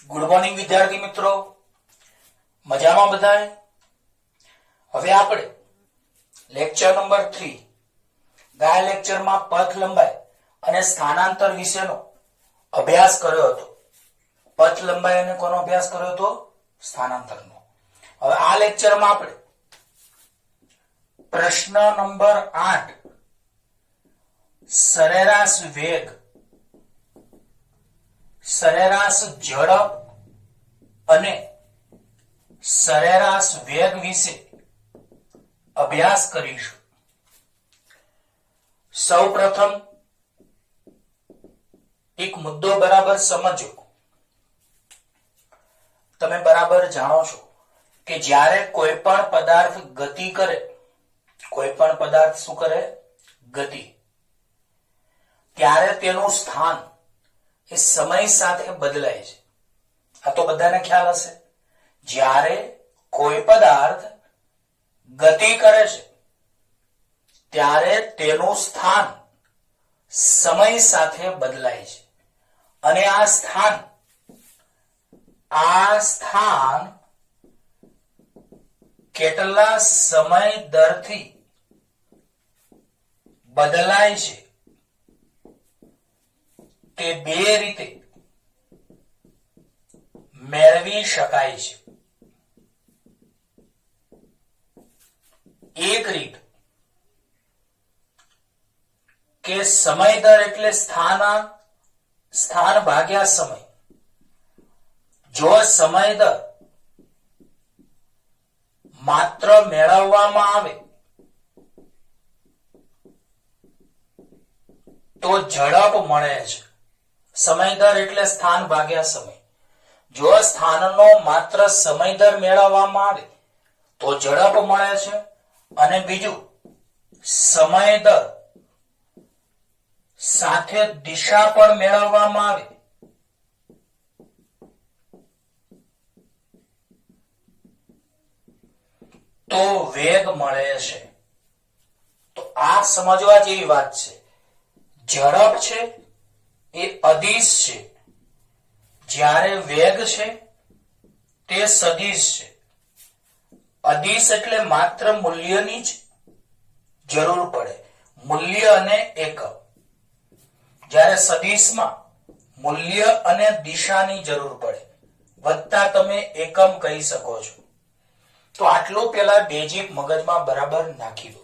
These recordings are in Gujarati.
ગુડ મોર્નિંગ વિદ્યાર્થી મિત્રો, મજામાં બધાએ? હવે આપણે લેક્ચર નંબર 3 ગયા લેક્ચરમાં પથ લંબાઈ અને સ્થાનાંતર વિશેનો અભ્યાસ કર્યો હતો. પથ લંબાઈ અને કોનો અભ્યાસ કર્યો હતો? સ્થાનાંતરનો. હવે આ લેક્ચરમાં આપણે પ્રશ્ન નંબર 8 સરેરાશ વેગ, સરેરાશ ઝડપ અને સરેરાશ વેગ વિશે અભ્યાસ કરીશું. સૌપ્રથમ એક મુદ્દો બરાબર સમજો. તમે બરાબર જાણો છો કે જ્યારે કોઈ પણ પદાર્થ ગતિ કરે, કોઈ પણ પદાર્થ શું કરે? ગતિ. ત્યારે તેનું સ્થાન એ સમય સાથે બદલાય છે. આ તો બધાને ખ્યાલ હશે. જ્યારે કોઈ પદાર્થ ગતિ કરે છે ત્યારે તેનું સ્થાન સમય સાથે બદલાય છે અને આ સ્થાન કેટલા સમય દરથી બદલાય છે તે બે રીતે મેળવી શકાય છે. એક રીત કે સમય દર એટલે સ્થાન ભાગ્યા સમય. જો સમય દર માત્ર મેળવવામાં આવે તો ઝડપ મળે છે. સમય દર એટલે સ્થાન ભાગ્યા સમય. જો સ્થાનનો માત્ર સમય દર મેળવવામાં આવે તો ઝડપ મળે છે. અને બીજું, સમય દર સાથે દિશા પણ મેળવવામાં આવે તો વેગ મળે છે. તો આ સમજવા જેવી વાત છે. ઝડપ છે એ અદિશ છે, જ્યારે વેગ છે તે સદિશ છે. અદિશ એટલે માત્ર મૂલ્યની જ જરૂર પડે, મૂલ્ય અને એકમ. જ્યારે સદિશમાં મૂલ્ય અને દિશાની જરૂર પડે, વત્તા તમે એકમ કહી શકો છો. તો આટલું પેલા બેઝિક મગજમાં બરાબર નાખી દો.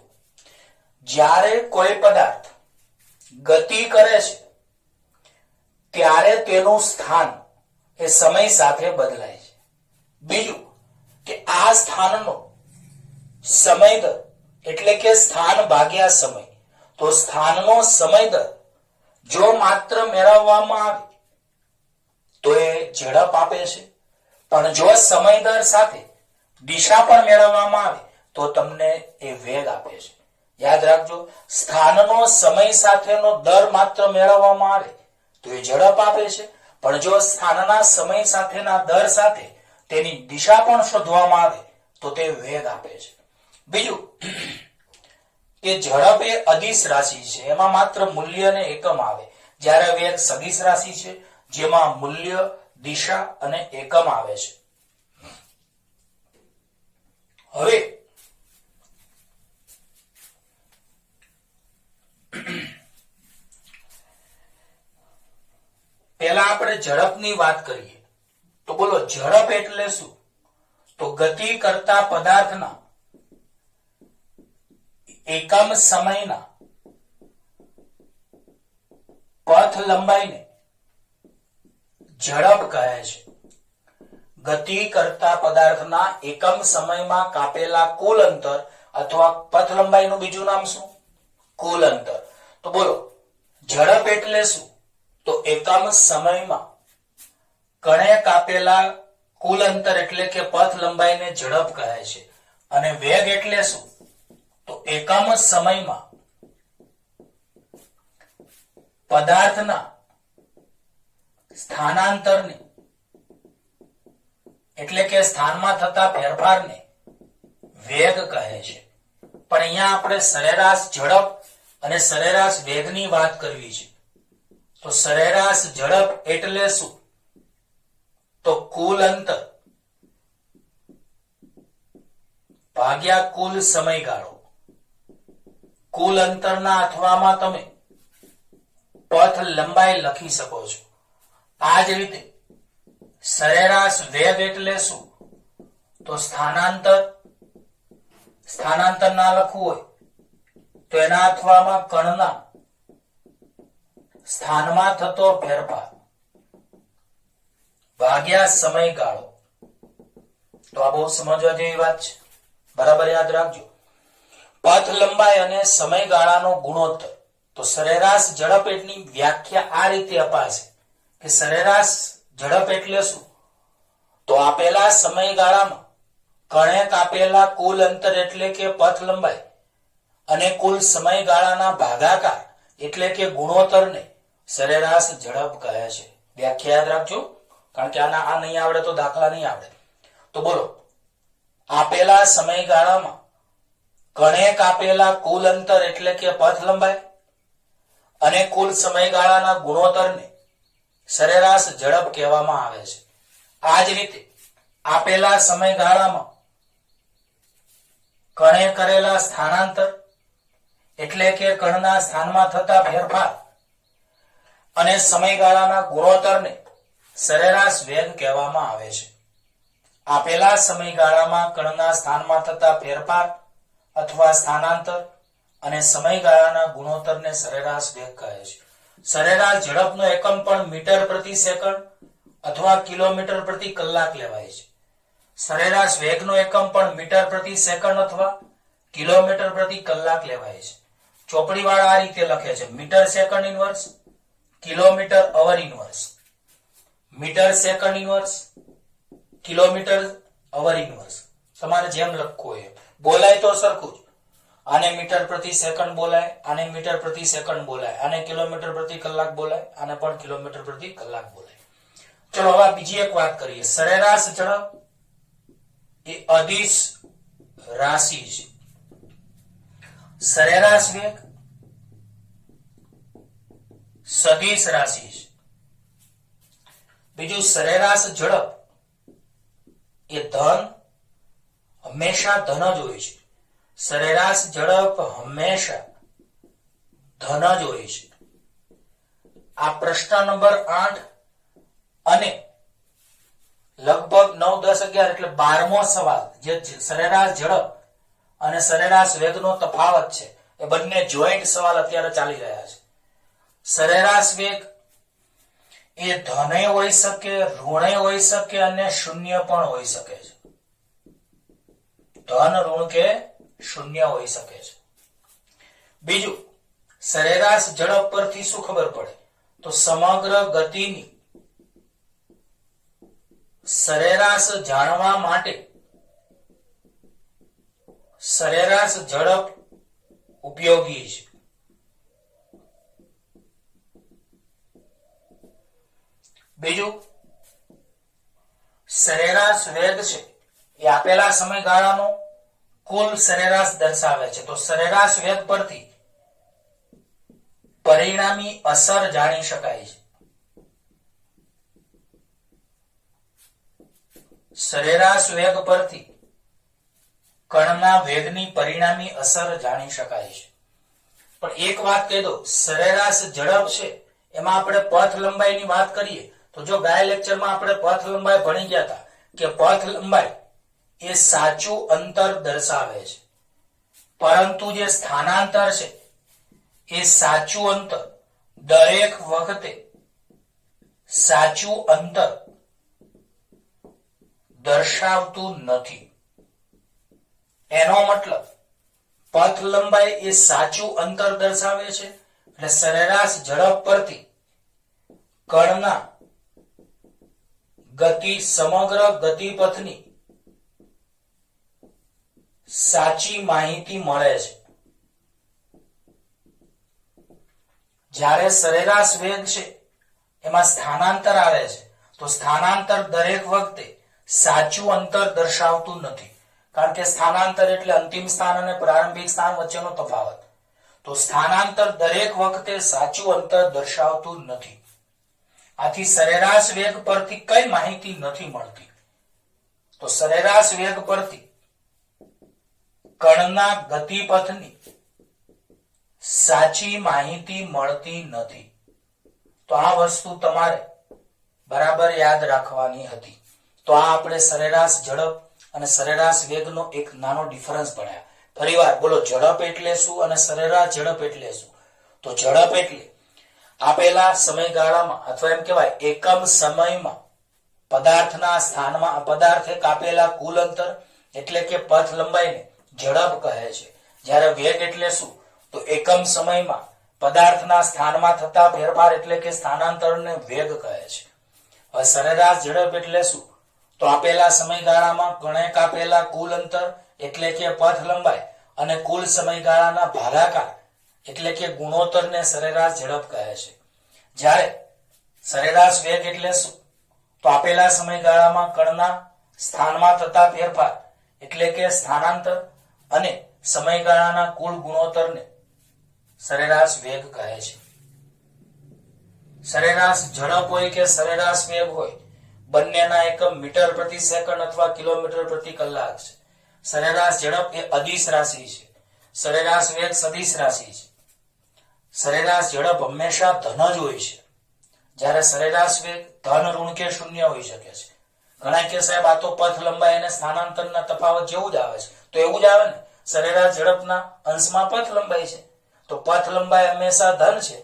જ્યારે કોઈ પદાર્થ ગતિ કરે છે ત્યારે તેનું સ્થાન એ સમય સાથે બદલાય છે. બીજું કે આ સ્થાનનો સમય દર એટલે કે સ્થાન ભાગ્યા સમય. તો સ્થાનનો સમય દર જો માત્ર મેળવવામાં આવે તો એ ઝડપ આપે છે, પણ જો સમય દર સાથે દિશા પણ મેળવવામાં આવે તો તમને એ વેગ આપે છે. યાદ રાખજો, સ્થાનનો સમય સાથેનો દર માત્ર મેળવવામાં આવે તો એ ઝડપ આપે છે, પણ જો સ્થાનના સમય સાથેના દર સાથે તેની દિશા પણ શોધવામાં આવે તો તે વેગ આપે છે. બીજું કે ઝડપ એ અદિશ રાશિ છે, એમાં માત્ર મૂલ્ય અને એકમ આવે, જ્યારે વેગ સદિશ રાશિ છે જેમાં મૂલ્ય, દિશા અને એકમ આવે છે. હવે પહેલા આપણે ઝડપની વાત કરીએ. તો બોલો, ઝડપ એટલે શું? તો ગતિ કરતા પદાર્થના એકમ સમયના પથ લંબાઈને ઝડપ કહે છે. ગતિ કરતા પદાર્થના એકમ સમયમાં કાપેલા કુલ અંતર અથવા પથ લંબાઈનું બીજું નામ શું? કુલ અંતર. તો બોલો, ઝડપ એટલે શું? તો એકમ સમયમાં કણે કાપેલા કુલ અંતર એટલે કે પથ લંબાઈને ઝડપ કહે છે. અને વેગ એટલે શું? તો એકમ સમયમાં પદાર્થના સ્થાનાંતરને એટલે કે સ્થાનમાં થતા ફેરફારને વેગ કહે છે. પણ અહીંયા આપણે સરેરાશ ઝડપ અને સરેરાશ વેગની વાત કરવી છે. તો સરેરાશ ઝડપ એટલે શું? તો કુલ અંતર ભાગ્યા કુલ સમયગાળો. કુલ અંતરના અથવામાં તમે પથ લંબાઈ લખી શકો છો. આ જ રીતે સરેરાશ વેગ એટલે શું? તો સ્થાનાંતર ના લખવું હોય તો એના અથવામાં કણના સ્થાનમાં થતો ફેરફાર ભાગ્યા સમયગાળો. તો આ બહુ સમજવા જેવી વાત છે, બરાબર યાદ રાખજો. પથ લંબાઈ અને સમયગાળાનો ગુણોત્તર. તો સરેરાશ ઝડપ એટલી વ્યાખ્યા આ રીતે અપાશે કે સરેરાશ ઝડપ એટલે શું? તો આપેલા સમયગાળામાં કણે કાપેલા કુલ અંતર એટલે કે પથ લંબાઈ અને કુલ સમયગાળાના ભાગાકાર એટલે કે ગુણોત્તરને સરેરાશ ઝડપ કહે છે. વ્યાખ્યા યાદ રાખજો, કારણ કે આ નહીં આવડે તો દાખલા નહીં આવડે. તો બોલો, આપેલા સમયગાળામાં કણે કાપેલા કુલ અંતર એટલે કે પથ લંબાઈ અને કુલ સમયગાળાના ગુણોત્તરને સરેરાશ ઝડપ કહેવામાં આવે છે. આ જ રીતે આપેલા સમયગાળામાં કણે કરેલા સ્થાનાંતર એટલે કે કણના સ્થાનમાં થતા ફેરફાર અને સમયગાળાના ગુણોત્તરને સરેરાશ વેગ કહેવામાં આવે છે. આપેલા સમયગાળામાં કણના સ્થાનમાં થતા ફેરફાર અથવા સ્થાનાંતર અને સમયગાળાના ગુણોત્તરને સરેરાશ વેગ કહે છે. સરેરાશ ઝડપનો એકમ પણ મીટર પ્રતિ સેકન્ડ અથવા કિલોમીટર પ્રતિ કલાક લેવાય છે. સરેરાશ વેગનો એકમ પણ મીટર પ્રતિ સેકન્ડ અથવા કિલોમીટર પ્રતિ કલાક લેવાય છે. ચોપડીવાળા આ રીતે લખે છે: metre second inverse, kilometre hour inverse. Metre second inverse, kilometre hour inverse. તમારે જેમ લખવું હોય બોલાય તો સરખું જ. આને મીટર પ્રતિ સેકન્ડ બોલાય, આને મીટર પ્રતિ સેકન્ડ બોલાય, આને કિલોમીટર પ્રતિ કલાક બોલાય, આને પણ કિલોમીટર પ્રતિ કલાક બોલાય. ચલો હવે બીજી એક વાત કરીએ. સરેરાશ ઝડપ એ અદિશ રાશિ છે. સરેરાશ વેગ સદિશ રાશિ છે. બીજું, સરેરાશ ઝડપ એ ધન હંમેશા ધન જ હોય છે. સરેરાશ ઝડપ હંમેશા ધન જ હોય છે. આ પ્રશ્ન નંબર 8 અને લગભગ 9, 10, 11 એટલે 12મો સવાલ, જે સરેરાશ ઝડપ અને સરેરાશ વેગનો તફાવત છે, એ બંને જોઈન્ટ સવાલ અત્યારે ચાલી રહ્યા છે. સરેરાશ વેગ એ ધને હોઈ શકે, ઋણે હોઈ શકે અને શૂન્ય પણ હોઈ શકે છે. ધન, ઋણ કે શૂન્ય હોઈ શકે છે. બીજું, સરેરાશ ઝડપ પરથી શું ખબર પડે? તો સમગ્ર ગતિની સરેરાશ જાણવા માટે સરેરાશ ઝડપ ઉપયોગી છે. બીજું, સરેરાશ વેગ છે એ આપેલા સમયગાળાનો કુલ સરેરાશ દર્શાવે છે. તો સરેરાશ વેગ પરથી પરિણામી અસર જાણી શકાય છે. સરેરાશ વેગ પરથી કણના વેગની પરિણામી અસર જાણી શકાય છે. પણ એક વાત કહી દો, સરેરાશ ઝડપ છે એમાં આપણે પથ લંબાઈની વાત કરીએ તો જો ગયા લેક્ચરમાં આપણે પથ લંબાઈ ભણી ગયા હતા કે પથ લંબાઈ એ સાચું અંતર દર્શાવે છે, પરંતુ જે સ્થાનાંતર છે એ સાચું અંતર દરેક વખતે સાચું અંતર દર્શાવતું નથી. એનો મતલબ પથ લંબાઈ એ સાચું અંતર દર્શાવે છે, એટલે સરેરાશ ઝડપ પરથી કણના ગતિ સમગ્ર ગતિપથની સાચી માહિતી મળે છે. જ્યારે સરેરાશ વેગ છે એમાં સ્થાનાંતર આવે છે તો સ્થાનાંતર દરેક વખતે સાચું અંતર દર્શાવતું નથી, કારણ કે સ્થાનાંતર એટલે અંતિમ સ્થાન અને પ્રારંભિક સ્થાન વચ્ચેનો તફાવત. તો સ્થાનાંતર દરેક વખતે સાચું અંતર દર્શાવતું નથી. આથી સરેરાશ વેગ પરથી કઈ માહિતી નથી મળતી? તો સરેરાશ વેગ પરથી કણના ગતિપથની સાચી માહિતી મળતી નથી. તો આ વસ્તુ તમારે બરાબર યાદ રાખવાની હતી. તો આ આપણે સરેરાશ ઝડપ અને સરેરાશ વેગનો એક નાનો ડિફરન્સ ભણ્યા. ફરીવાર બોલો, ઝડપ એટલે શું અને સરેરાશ ઝડપ એટલે શું? તો ઝડપ એટલે આપેલા સમયગાળામાં અથવા એમ કહેવાય એકમ સમયમાં પદાર્થના સ્થાનમાં પદાર્થે કાપેલા કુલ અંતર એટલે કે પથ લંબાઈને ઝડપ કહે છે. જ્યારે વેગ એટલે શું? તો એકમ સમયમાં પદાર્થના સ્થાનમાં થતા ફેરફાર એટલે કે સ્થાનાંતરને વેગ કહે છે. હવે સરેરાશ ઝડપ એટલે શું? તો આપેલા સમયગાળામાં કણે કાપેલા કુલ અંતર એટલે કે પથ લંબાઈ અને કુલ સમયગાળાના ભાગાકાર એટલે કે ગુણોત્તરને સરેરાશ ઝડપ કહે છે. જ્યારે સરેરાશ વેગ એટલે શું? તો આપેલા સમયગાળામાં કણના સ્થાનમાં થતા ફેરફાર એટલે કે સ્થાનાંતર અને સમયગાળાના કુલ ગુણોત્તરને સરેરાશ વેગ કહે છે. સરેરાશ ઝડપ હોય કે સરેરાશ વેગ હોય, બંનેના એકમ મીટર પ્રતિ સેકન્ડ અથવા કિલોમીટર પ્રતિ કલાક છે. સરેરાશ ઝડપ એ અદિશ રાશિ છે, સરેરાશ વેગ સદિશ રાશિ છે. સરેરાશ ઝડપ હંમેશા ધન જ હોય છે, જ્યારે સરેરાશ વેગ ધન, ઋણ કે શૂન્ય હોઈ શકે છે. ઘણા કે સાહેબ આ તો પથ લંબાઈ અને સ્થાનાંતરના તફાવત જેવું જ આવે છે. તો એવું જ આવે ને, સરેરાશ ઝડપના અંશમાં પથ લંબાઈ છે, તો પથ લંબાઈ હંમેશા ધન છે,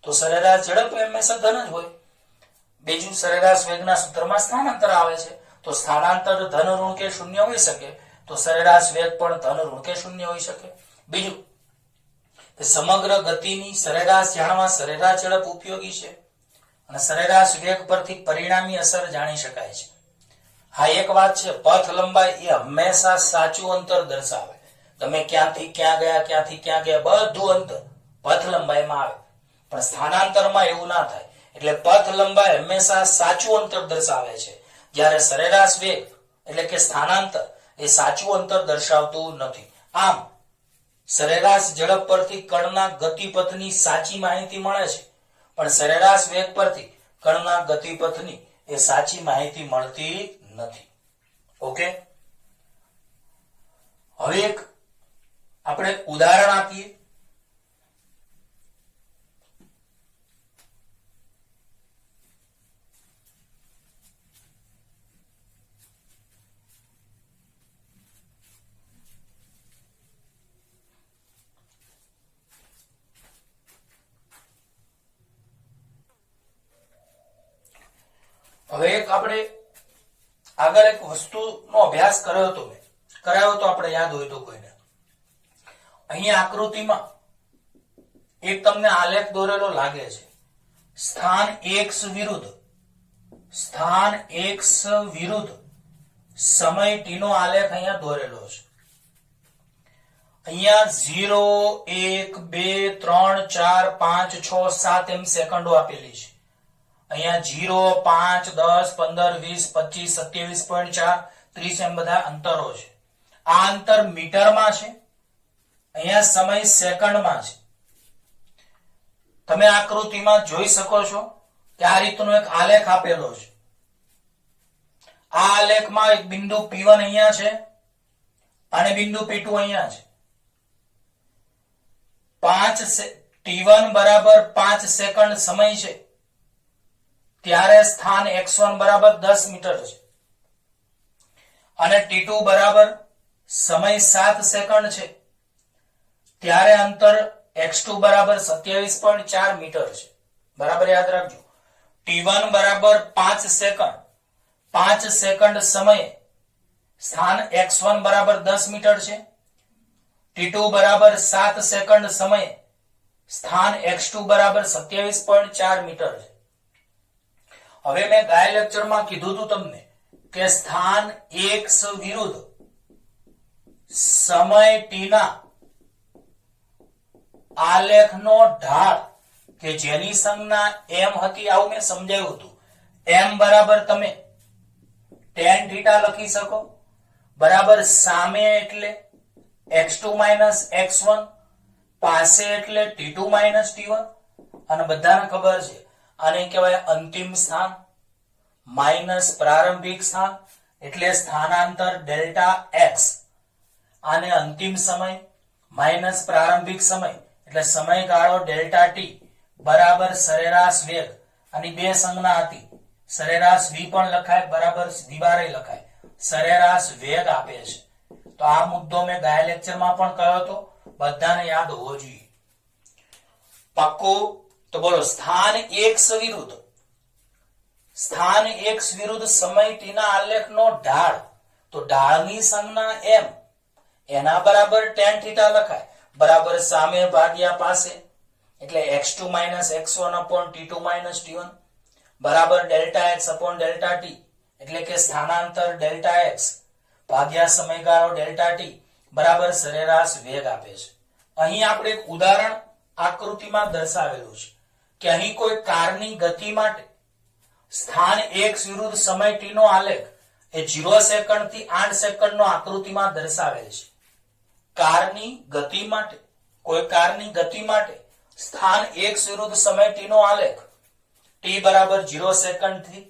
તો સરેરાશ ઝડપ હંમેશા ધન જ હોય. બીજું, સરેરાશ વેગના સૂત્રમાં સ્થાનાંતર આવે છે, તો સ્થાનાંતર ધન, ઋણ કે શૂન્ય હોઈ શકે, તો સરેરાશ વેગ પણ ધન, ઋણ કે શૂન્ય હોઈ શકે. બીજું, સમગ્ર ગતિની સરેરાશ જાણવા સરેરાશ ઝડપ ઉપયોગી છે અને સરેરાશ વેગ પરથી પરિણામી અસર જાણી શકાય છે. હા, એક વાત છે, પથ લંબાઈ એ હંમેશા સાચું અંતર દર્શાવે. તમે ક્યાંથી ક્યાં ગયા, ક્યાંથી ક્યાં ગયા, બધું અંતર પથ લંબાઈમાં આવે. પણ સ્થાનાંતરમાં એવું ના થાય. એટલે પથ લંબાઈ હંમેશા સાચું અંતર દર્શાવે છે, જ્યારે સરેરાશ વેગ એટલે કે સ્થાનાંતર એ સાચું અંતર દર્શાવતું નથી. આમ સરેરાશ ઝડપ પરથી કણના ગતિપથની સાચી માહિતી મળે છે, પણ સરેરાશ વેગ પરથી કણના ગતિપથની એ સાચી માહિતી મળતી નથી. ઓકે, હવે એક આપણે ઉદાહરણ આપીએ. હવે એક આપણે આગળ એક વસ્તુનો અભ્યાસ કર્યો હતો, કરાયો તો આપણે યાદ હોય તો કોઈને. અહીંયા આકૃતિમાં એક તમને આલેખ દોરેલો લાગે છે. સ્થાન x વિરુદ્ધ સમય t નો આલેખ અહીંયા દોરેલો છે. અહીંયા 0, 1, 2, 3, 4, 5, 6, 7 એમ સેકન્ડો આપેલી છે. અહીંયા 0, 5, 10, 15, 20, 25, 27.4, 30 એમ બધા અંતરો છે. આ અંતર મીટરમાં છે, અહીંયા સમય સેકન્ડમાં છે. તમે આકૃતિમાં જોઈ શકો છો કે આ રીતનો એક આલેખ આપેલો છે. આ આલેખમાં એક બિંદુ P1 અહીંયા છે અને બિંદુ P2 અહીંયા છે. T1 બરાબર 5 સેકન્ડ સમય છે, ત્યારે સ્થાન x1 બરાબર 10 મીટર છે અને T2 બરાબર સમય 7 સેકન્ડ છે, ત્યારે અંતર x2 બરાબર 27.4 મીટર છે. બરાબર યાદ રાખજો. T1 બરાબર 5 સેકન્ડ સમયે સ્થાન x1 બરાબર 10 મીટર છે. T2 બરાબર 7 સેકન્ડ સમયે સ્થાન x2 બરાબર 27.4 મીટર છે. હવે મેં ગયા લેક્ચરમાં કીધું હતું તમને કે સ્થાન x વિરુદ્ધ સમય t ના આલેખનો ઢાળ કે જેની સંજ્ઞા m હતી, આવું મેં સમજાવ્યું હતું. m બરાબર તમે tan થીટા લખી શકો, બરાબર સામે એટલે x2 - x1, પાસે એટલે t2 - t1, અને બધાને ખબર છે આને કહેવાય અંતિમ સ્થાન માઇનસ પ્રારંભિક સ્થાન એટલે સ્થાનાંતર ડેલ્ટા એક્સ. આને અંતિમ સમય માઇનસ પ્રારંભિક સમય એટલે સમયગાળો ડેલ્ટા ટી બરાબર સરેરાશ વેગ. આની બે સંજ્ઞા હતી, સરેરાશ વી પણ લખાય બરાબર દીવારે લખાય, સરેરાશ વેગ આપે છે. તો આ મુદ્દો મેં ગયા લેક્ચરમાં પણ કહ્યો હતો, બધાને યાદ હોવો જોઈએ. પાક્કું? તો બોલો સ્થાન એક્સ વિરુદ્ધ સમય ટી ના આલેખનો ઢાળ. તો ઢાળની સંજ્ઞા એમ, એના બરાબર tan થીટા લખાય બરાબર સામે ભાગ્યા પાસે એટલે x2 x1 t2 t1 બરાબર ડેલ્ટા x ડેલ્ટા t એટલે કે સ્થાનાંતર ડેલ્ટા x ભાગ્યા સમયગાળો ડેલ્ટા t બરાબર સરેરાશ વેગ આપે છે. અહીં આપણે એક ઉદાહરણ આકૃતિમાં દર્શાવેલું છે કે અહીં કોઈ કારની ગતિ માટે સ્થાન x વિરુદ્ધ સમય t નો આલેખ એ 0 સેકન્ડ થી 8 સેકન્ડનો આકૃતિમાં દર્શાવેલ છે. કારની ગતિ માટે, કોઈ કારની ગતિ માટે સ્થાન x વિરુદ્ધ સમય t નો આલેખ t બરાબર 0 સેકન્ડ થી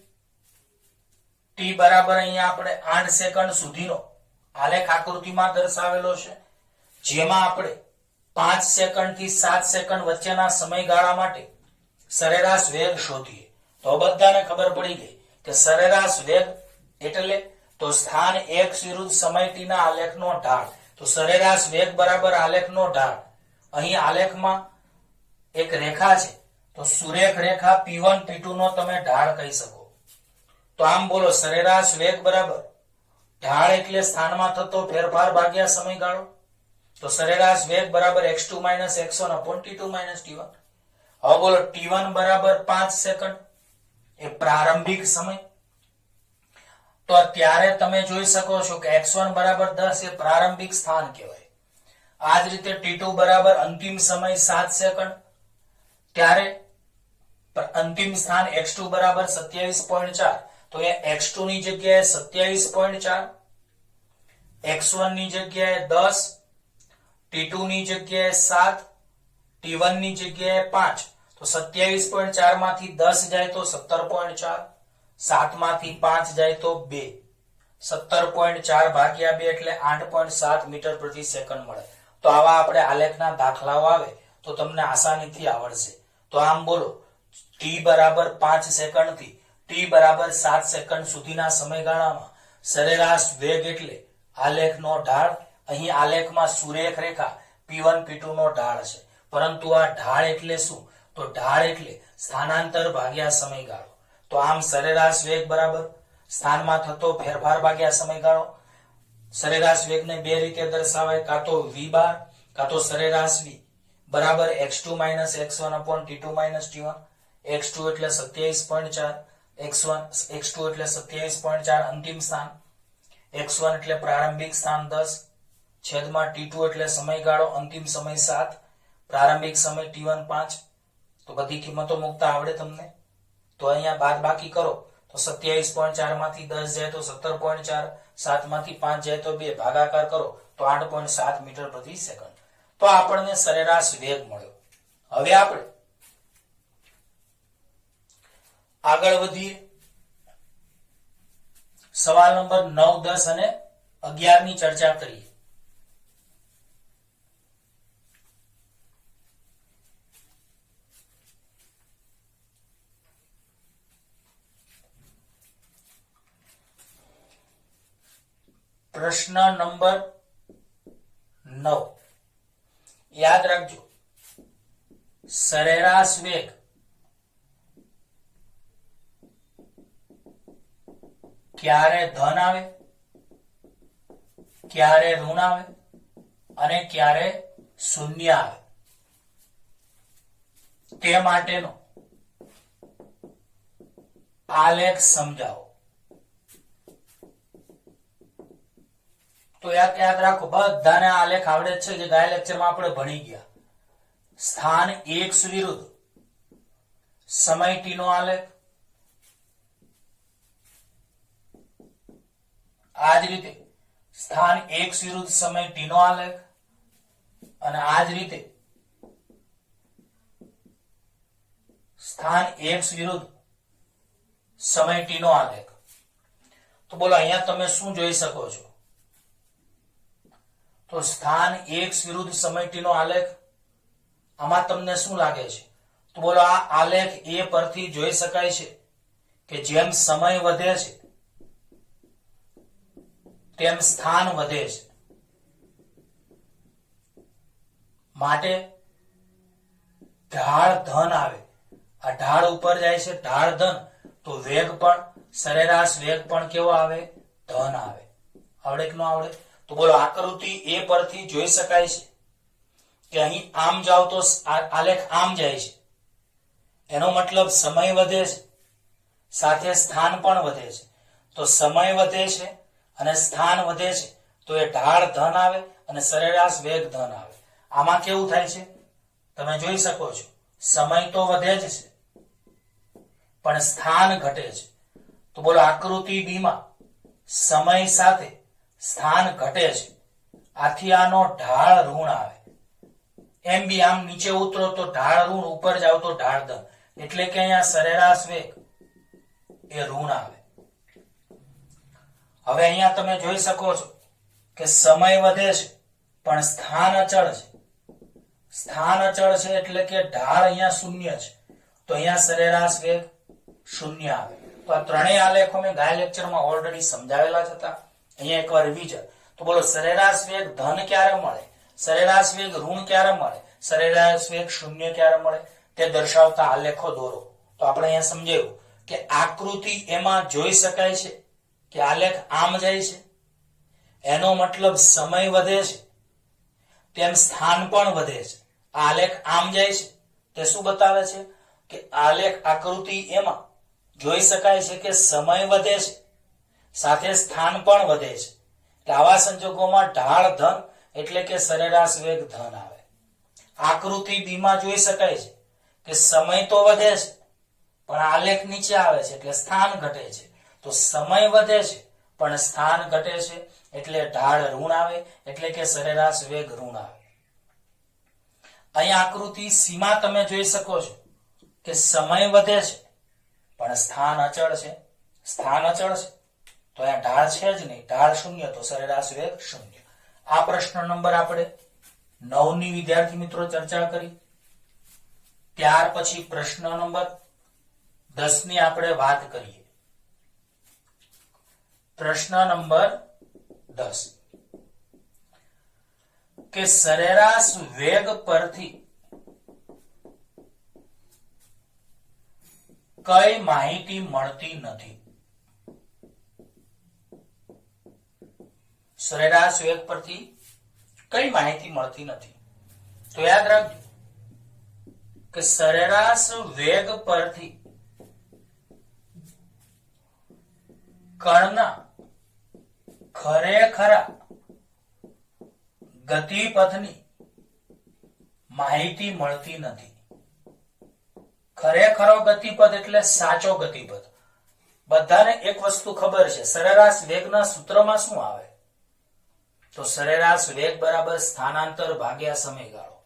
t બરાબર અહીંયા આપણે 8 સેકન્ડ સુધીનો આલેખ આકૃતિમાં દર્શાવેલો છે, જેમાં આપણે 5 સેકન્ડ થી 7 સેકન્ડ વચ્ચેના સમયગાળા માટે સરેરાશ વેગ શોધીએ. તો બધાને ખબર પડી ગઈ કે સરેરાશ વેગ એટલે તો સ્થાન x વિરુદ્ધ સમય t ના આલેખનો ઢાળ. તો સરેરાશ વેગ બરાબર આલેખનો ઢાળ. અહીં આલેખમાં એક રેખા છે, તો સુરેખ રેખા P1 P2 નો તમે ઢાળ કહી શકો. તો આમ બોલો સરેરાશ વેગ બરાબર ઢાળ એટલે સ્થાનમાં થતો ફેરફાર ભાગ્યા સમયગાળો. તો સરેરાશ વેગ બરાબર x2 x1 t2 t1. હવે બોલો t1 બરાબર 5 સેકન્ડ એ પ્રારંભિક સમય. તો ત્યારે તમે જોઈ શકો છો કે x1 બરાબર 10 એ પ્રારંભિક સ્થાન કહેવાય. આ જ રીતે t2 બરાબર અંતિમ સમય 7 સેકન્ડ, ત્યારે અંતિમ સ્થાન x2 બરાબર 27.4. તો એ x2 ની જગ્યાએ 27.4, x1 ની જગ્યાએ 10, t2 ની જગ્યાએ 7, t1 ની જગ્યાએ 5. તો 27.4 માંથી 10 જાય તો 17.4, 7 માંથી 5 જાય તો 2, 17.4 ભાગ્યા 2 એટલે 8.7 મીટર પ્રતિ સેકન્ડ મળે. તો આવા આપણે આલેખના દાખલાઓ આવે તો તમને આસાનીથી આવડશે. તો આમ બોલો t બરાબર 5 સેકન્ડ થી t બરાબર 7 સેકન્ડ સુધીના સમયગાળામાં સરેરાશ વેગ એટલે આલેખનો ઢાળ. અહીં આલેખમાં સુરેખ રેખા P1 P2 નો ઢાળ છે, પરંતુ આ ઢાળ એટલે શું? તો ઢાળ એટલે સ્થાનાંતર ભાગ્યા સમયગાળો. તો આમ સરેરાશ વેગ બરાબર સ્થાનમાં થતો ફેરફાર ભાગ્યા સમયગાળો. સરેરાશ વેગને બે રીતે દર્શાવાય, કાં તો v બાર કાં તો સરેરાશ v બરાબર x2 x1 t2 t1. x2 એટલે 27.4, x2 એટલે 27.4 અંતિમ સ્થાન, x1 એટલે પ્રારંભિક સ્થાન 10 છેદમાં t2 એટલે સમયગાળો અંતિમ સમય 7, પ્રારંભિક સમય t1 5. તો બધી કિંમતો મૂકતા આવડે તમને? તો અહીંયા બાદ બાકી કરો તો 27.4 માંથી 10 જાય તો 17.4, 7 માંથી 5 જાય તો 2, ભાગાકાર કરો તો 8.7 મીટર પ્રતિ સેકન્ડ. તો આપણને સરેરાશ વેગ મળ્યો. હવે આપણે આગળ વધીએ. સવાલ નંબર 9, 10 અને 11 ની ચર્ચા કરીએ. પ્રશ્ન નંબર 9 યાદ રાખજો, સરેરાશ વેગ ક્યારે ધન આવે, ક્યારે ઋણ આવે અને ક્યારે શૂન્ય આવે તે માટેનો આલેખ સમજાવો. તો યાદ રાખો, બધાને આલેખ આવડે છે, જે ગયા લેક્ચરમાં આપણે ભણી ગયા. સ્થાન x વિરુદ્ધ સમય t નો આલેખ, આ જ રીતે સ્થાન x વિરુદ્ધ સમય t નો આલેખ, અને આ જ રીતે સ્થાન x વિરુદ્ધ સમય t નો આલેખ. તો બોલો અહીંયા તમે શું જોઈ શકો છો? તો સ્થાન x વિરુદ્ધ સમય t નો આલેખ. આમાં તમને શું લાગે છે? તો બોલો આ આલેખ એ પરથી જોઈ શકાય છે કે જેમ સમય વધે છે તેમ સ્થાન વધે છે, માટે ઢાળ ધન આવે. આ ઢાળ ઉપર જાય છે, ઢાળ ધન, તો વેગ પણ, સરેરાશ વેગ પણ કેવો આવે? ધન આવે. આવડે કે ન આવડે? તો બોલો આકૃતિ એ પરથી જોઈ શકાય છે કે અહીં આમ જાવ તો આલેખ આમ જાય છે, એનો મતલબ સમય વધે છે સાથે સ્થાન પણ વધે છે. તો સમય વધે છે અને સ્થાન વધે છે તો એ ઢાળ ધન આવે અને સરેરાશ વેગ ધન આવે. આમાં કેવું થાય છે તમે જોઈ શકો છો, સમય તો વધે જ છે પણ સ્થાન ઘટે છે. તો બોલો આકૃતિ બી માં સમય સાથે સ્થાન ઘટે છે, આથી આનો ઢાળ ઋણ આવે. એમ બી આમ નીચે ઉતરો તો ઢાળ ઋણ, ઉપર જાવ તો ઢાળ ધન, એટલે કે અહીંયા સરેરાશ વેગ એ ઋણ આવે. હવે અહીંયા તમે જોઈ શકો છો કે સમય વધે છે પણ સ્થાન અચળ છે. સ્થાન અચળ છે એટલે કે ઢાળ અહીંયા શૂન્ય છે, તો અહીંયા સરેરાશ વેગ શૂન્ય આવે. તો આ ત્રણેય આલેખો મેં ગયા લેક્ચરમાં ઓલરેડી સમજાવેલા જ હતા. અહીંયા એકવાર રિવિઝન. તો બોલો સરેરાશ વેગ ધન ક્યારે મળે, સરેરાશ વેગ ઋણ ક્યારે મળે, સરેરાશ વેગ શૂન્ય ક્યારે મળે, તે દર્શાવતા આલેખો દોરો. તો આપણે અહીંયા સમજાયું કે આકૃતિ એમાં જોઈ શકાય છે કે આલેખ આમ જાય છે, એનો મતલબ સમય વધે છે તેમ સ્થાન પણ વધે છે. આલેખ આમ જાય છે તે શું બતાવે છે કે આલેખ આકૃતિ એમાં જોઈ શકાય છે કે સમય વધે છે સાથે સ્થાન પણ વધે છે. એટલે આવા સંજોગોમાં ઢાળ ધન એટલે કે સરેરાશ વેગ ધન આવે. આકૃતિ બી માં જોઈ શકાય છે કે સમય તો વધે છે પણ આલેખ નીચે આવે છે એટલે સ્થાન ઘટે છે. તો સમય વધે છે પણ સ્થાન ઘટે છે એટલે ઢાળ ઋણ આવે, એટલે કે સરેરાશ વેગ ઋણ આવે. અહીંયા આકૃતિ સીમા તમે જોઈ શકો છો કે સમય વધે છે પણ સ્થાન અચળ છે. સ્થાન અચળ છે તો અહીંયા ઢાળ છે જ નહીં, ઢાળ શૂન્ય, તો સરેરાશ વેગ શૂન્ય. આ પ્રશ્ન નંબર આપણે 9 ની વિદ્યાર્થી મિત્રો ચર્ચા કરી. ત્યાર પછી પ્રશ્ન નંબર 10 ની આપણે વાત કરીએ. પ્રશ્ન નંબર 10 કે સરેરાશ વેગ પરથી કઈ માહિતી મળતી નથી. સરેરાશ વેગ પરથી કઈ માહિતી મળતી નથી. તો યાદ રાખજો કે સરેરાશ વેગ પરથી કણના ખરેખરા ગતિપથની માહિતી મળતી નથી. ખરેખરો ગતિપથ એટલે સાચો ગતિપથ. બધાને એક વસ્તુ ખબર છે, સરેરાશ વેગના સૂત્રમાં શું આવે? તો સરેરાશ વેગ બરાબર સ્થાનાંતર ભાગ્યા સમયગાળો.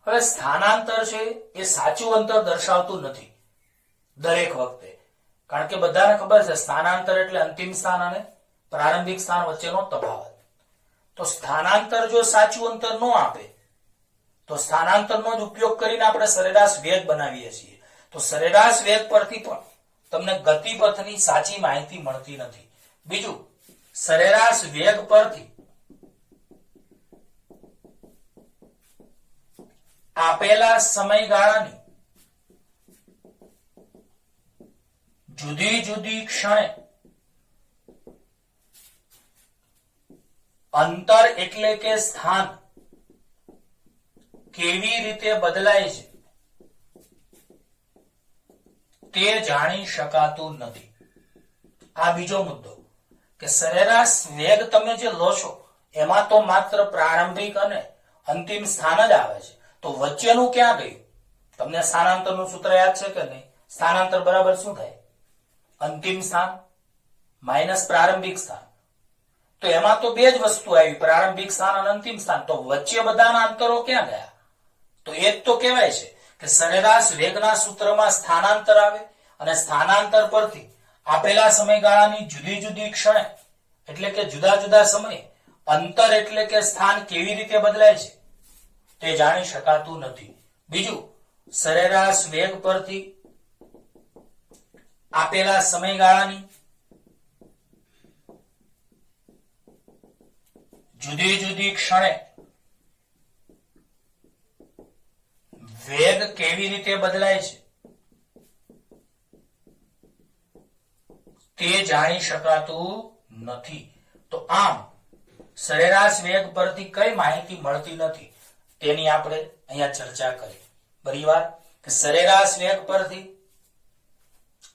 હવે સ્થાનાંતર છે એ સાચું અંતર દર્શાવતું નથી દરેક વખતે, કારણ કે બધાને ખબર છે સ્થાનાંતર એટલે અંતિમ સ્થાન અને પ્રારંભિક સ્થાન વચ્ચેનો તફાવત. તો સ્થાનાંતર જો સાચું અંતર ન આપે તો સ્થાનાંતરનો જ ઉપયોગ કરીને આપણે સરેરાશ વેગ બનાવીએ છીએ. તો સરેરાશ વેગ પરથી પણ તમને ગતિપથની સાચી માહિતી મળતી નથી. બીજું, સરેરાશ વેગ પરથી આપેલા સમયગાળાની જુદી જુદી ક્ષણે અંતર એટલે કે સ્થાન કેવી રીતે બદલાય છે તે જાણી શકાતું નથી. આ બીજો મુદ્દો કે સરેરાશ વેગ તમે જે લો છો એમાં તો માત્ર પ્રારંભિક અને અંતિમ સ્થાન જ આવે છે, તો વચ્ચેનું ક્યાં ગયું? તમને સ્થાનાંતરનું સૂત્ર યાદ છે કે નહીં? સ્થાનાંતર બરાબર શું થાય? અંતિમ સ્થાન માઇનસ પ્રારંભિક સ્થાન. તો એમાં તો બે જ વસ્તુ આવી, પ્રારંભિક સ્થાન અને અંતિમ સ્થાન. તો વચ્ચે બધાના અંતરો ક્યાં ગયા? તો એક તો કહેવાય છે કે કે સરેરાશ વેગના સૂત્રમાં સ્થાનાંતર આવે અને સ્થાનાંતર પરથી આપેલા સમયગાળાની જુદી જુદી ક્ષણે એટલે કે જુદા જુદા સમયે અંતર એટલે કે સ્થાન કેવી રીતે બદલાય છે તે જાણી શકાતું નથી. બીજું, સરેરાશ વેગ પરથી આપેલા સમયગાળાની જુદી જુદી ક્ષણે વેગ કેવી રીતે બદલાય છે તે જાણી શકાતું નથી. તો આમ સરેરાશ વેગ પરથી કઈ માહિતી મળતી નથી તેની આપણે અહીંયા ચર્ચા કરી. ફરીવાર કે સરેરાશ વેગ પરથી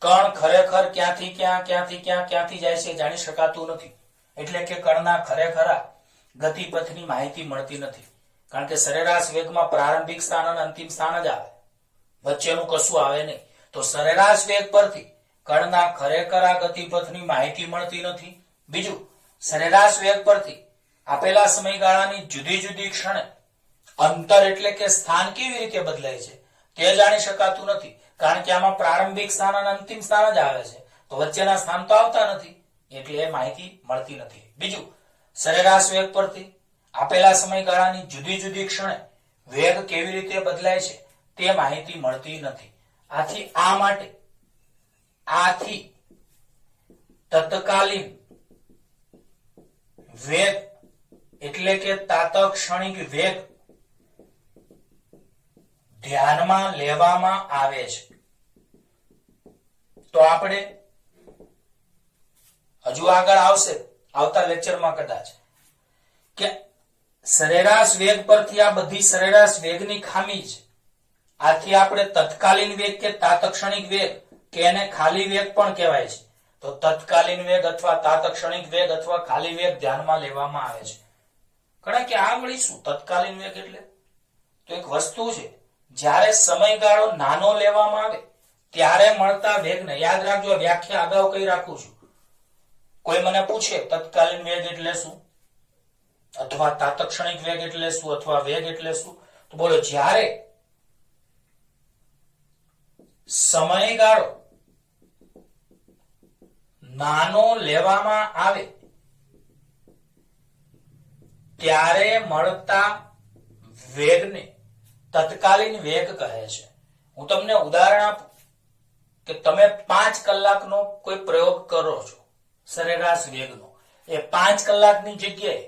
કણ ખરેખર ક્યાંથી ક્યાં ક્યાંથી ક્યાં ક્યાંથી જાય છે જાણી શકાતું નથી. એટલે કે કણના ખરેખરા ગતિપથની માહિતી મળતી નથી. કારણ કે સરેરાશ વેગમાં પ્રારંભિક સ્થાન અને અંતિમ સ્થાન જ આવે, વચ્ચેનું કશું આવે નહીં. તો સરેરાશ વેગ પરથી કણના ખરેખર આ ગતિપથની માહિતી મળતી નથી. બીજું, સરેરાશ વેગ પરથી આપેલા સમયગાળાની જુદી જુદી ક્ષણે અંતર એટલે કે સ્થાન કેવી રીતે બદલાય છે તે જાણી શકાતું નથી. કારણ કે આમાં પ્રારંભિક સ્થાન અને અંતિમ સ્થાન જ આવે છે, તો વચ્ચેના સ્થાન તો આવતા નથી, એટલે એ માહિતી મળતી નથી. બીજું, સરેરાશ વેગ પરથી આપેલા સમયગાળાની જુદી જુદી ક્ષણે વેગ કેવી રીતે બદલાય છે તે માહિતી મળતી નથી. આથી તત્કાલીન વેગ એટલે કે તાત્ક્ષણિક વેગ ધ્યાનમાં લેવામાં આવે છે. તો આપણે હજુ આગળ આવશે આવતા લેક્ચરમાં કદાચ કે સરેરાશ વેગ પરથી આ બધી સરેરાશ વેગની ખામી છે. આથી આપણે તત્કાલીન વેગ કે તાત્ક્ષણિક વેગ કે એને ખાલી વેગ પણ કહેવાય છે. તો તત્કાલીન વેગ અથવા તાત્ક્ષણિક વેગ અથવા ખાલી વેગ ધ્યાનમાં લેવામાં આવે છે. કારણ કે આ વળી શું તત્કાલીન વેગ એટલે તો એક વસ્તુ છે, જ્યારે સમયગાળો નાનો લેવામાં આવે ત્યારે મળતા વેગને યાદ રાખજો. વ્યાખ્યા અગાઉ કહી રાખું છું. કોઈ મને પૂછે તત્કાલીન વેગ એટલે શું અથવા તાત્ક્ષણિક વેગ એટલે શું અથવા વેગ એટલે શું, તો બોલો, જ્યારે સમયગાળો નાનો લેવામાં આવે ત્યારે મળતા વેગને તત્કાલીન વેગ કહે છે. હું તમને ઉદાહરણ આપું કે તમે 5 કલાકનો કોઈ પ્રયોગ કરો છો સરેરાશ વેગનો, એ 5 કલાકની જગ્યાએ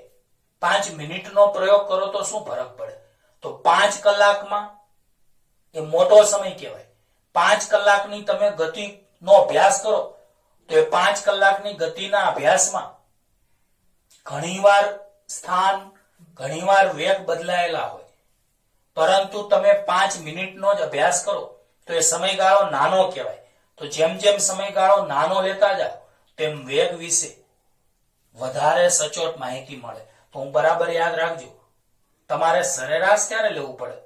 5 મિનિટનો પ્રયોગ કરો તો શું ફરક પડે? તો 5 કલાકમાં એ મોટો સમય કહેવાય. 5 કલાકની તમે ગતિનો અભ્યાસ કરો તો એ 5 કલાકની ગતિના અભ્યાસમાં ઘણીવાર સ્થાન ઘણીવાર વેગ બદલાયેલા હોય, પરંતુ તમે 5 મિનિટનો જ અભ્યાસ કરો તો એ સમયગાળો નાનો કહેવાય. તો જેમ જેમ સમયગાળો નાનો લેતા જાઓ તેમ વેગ વિશે વધારે સચોટ માહિતી મળે. તો હું બરાબર યાદ રાખજો, તમારે સરેરાશ ક્યારે લેવું પડે?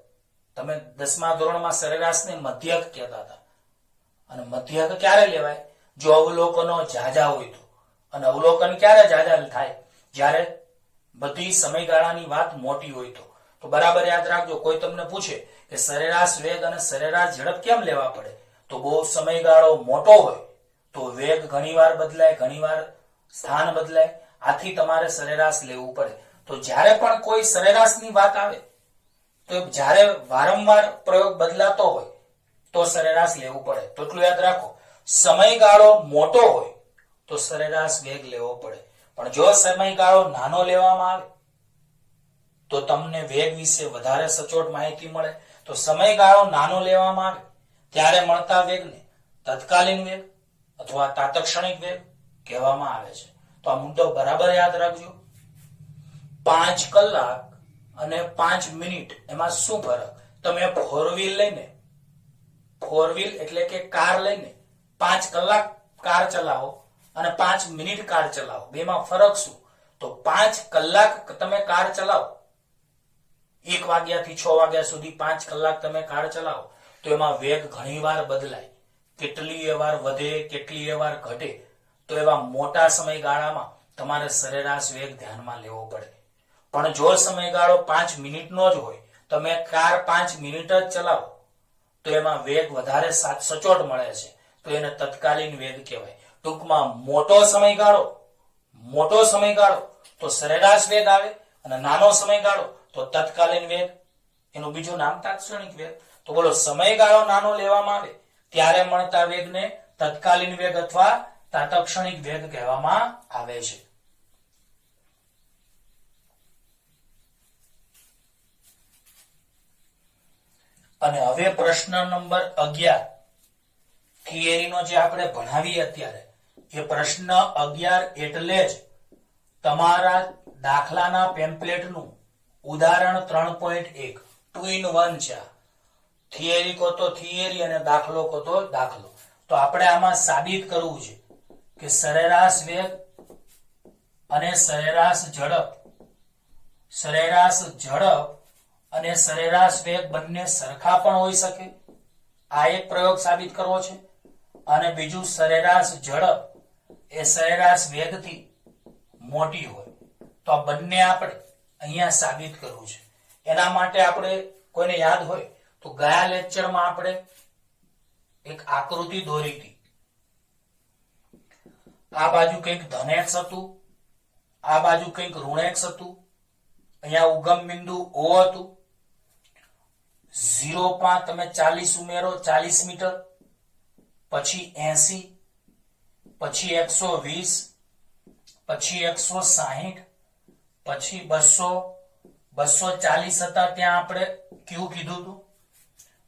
તમે 10મા ધોરણમાં સરેરાશને મધ્યક કહેતા હતા, અને મધ્યક ક્યારે લેવાય? જો અવલોકનો ઝાઝા હોય તો. અને અવલોકન ક્યારે ઝાઝા થાય? જ્યારે બધી સમયગાળાની વાત મોટી હોય તો. તો બરાબર યાદ રાખજો. કોઈ તમને પૂછે કે સરેરાશ વેગ અને સરેરાશ ઝડપ કેમ લેવા પડે, તો બહુ સમયગાળો મોટો હોય તો વેગ ઘણીવાર બદલાય, ઘણીવાર સ્થાન બદલાય, આથી તમારે સરેરાશ લેવું પડે. તો જ્યારે પણ કોઈ સરેરાશની વાત આવે તો જ્યારે વારંવાર પ્રયોગ બદલાતો હોય તો સરેરાશ લેવું પડે. તો એટલું યાદ રાખો, સમયગાળો મોટો હોય તો સરેરાશ વેગ લેવો પડે, પણ જો સમયગાળો નાનો લેવામાં આવે તો તમને વેગ વિશે વધારે સચોટ માહિતી મળે. તો સમયગાળો નાનો લેવામાં આવે ત્યારે મળતા વેગને તત્કાલીન વેગ અથવા તાત્ક્ષણિક વેગ કહેવામાં આવે છે. તો આ મુદ્દો બરાબર યાદ રાખજો. 5 કલાક અને 5 મિનિટ એમાં શું ફરક? તમે ફોર વ્હીલ એટલે કે કાર લઈને 5 કલાક કાર ચલાવો અને 5 મિનિટ કાર ચલાવો, બેમાં ફરક શું? તો 5 કલાક તમે કાર ચલાવો, 1 વાગ્યાથી 6 વાગ્યા સુધી 5 કલાક તમે કાર ચલાવો તો એમાં વેગ ઘણીવાર બદલાય, કેટલીય વાર વધે, કેટલીય વાર ઘટે. તો એવા મોટા સમયગાળામાં તમારે સરેરાશ વેગ ધ્યાનમાં લેવો પડે. પણ જો સમયગાળો 5 મિનિટનો જ હોય, તમે કાર 5 મિનિટ જ ચલાવો તો એમાં વેગ વધારે સચોટ મળે છે, તો એને તત્કાલીન વેગ કહેવાય. ટૂંકમાં મોટો સમયગાળો તો સરેરાશ વેગ આવે, અને નાનો સમયગાળો તો તત્કાલીન વેગ. એનું બીજું નામ તાત્ક્ષણિક વેગ. તો બોલો, સમયગાળો નાનો લેવામાં આવે ત્યારે મળતા વેગને તત્કાલીન વેગ અથવા તાત્ક્ષણિક વેગ કહેવામાં આવે છે. અને હવે પ્રશ્ન નંબર 11 થિયરીનો જે આપણે ભણાવીએ અત્યારે, એ પ્રશ્ન 11 એટલે જ તમારા દાખલાના પેમ્પલેટનું ઉદાહરણ 3.1 2 in 1 છે. થિયરી કો તો થિયરી અને દાખલો કો તો દાખલો. તો આપણે આમાં સાબિત કરવું છે કે સરેરાશ વેગ અને સરેરાશ ઝડપ અને સરેરાશ વેગ બંને સરખા પણ હોઈ શકે. આ એક પ્રયોગ સાબિત કરવો છે. અને બીજું, સરેરાશ ઝડપ એ સરેરાશ વેગથી મોટી હોય. તો આ બંને આપણે અહીંયા સાબિત કરવું છે. એના માટે આપણે, કોઈને યાદ હોય તો ગયા લેક્ચરમાં આપણે એક આકૃતિ દોરી હતી. આ બાજુ કંઈક ધન x હતું, આ બાજુ કંઈક ઋણ x હતું. અહીંયા ઉગમ બિંદુ O હતું. 0 તમે 40 ઉમેરો 40 મીટર, પછી 80, પછી 120, પછી 160, પછી 200, 240 હતા ત્યાં આપણે Q કીધું હતું.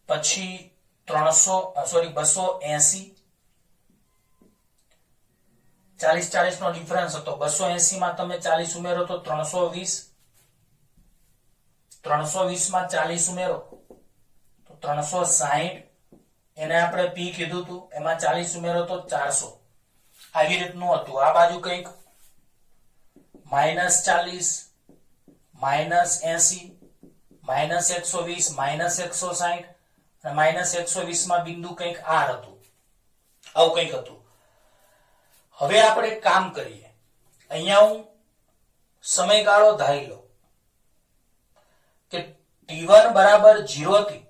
પછી 280, 40 નો ડિફરન્સ હતો. 280 માં તમે 40 ઉમેરો તો 320, 320 માં 40 ઉમેરો તો 360, એને આપણે P કીધું હતું. એમાં 40 ઉમેરો તો 400. આવી રીતનું હતું. આ બાજુ કંઈક -40, -80, -120, -160 અને -120 માં બિંદુ કંઈક R હતું. આવું કંઈક હતું. હવે આપણે એક કામ કરીએ. અહીંયા હું સમયગાળો ધારી લો કે t1 બરાબર 0 થી,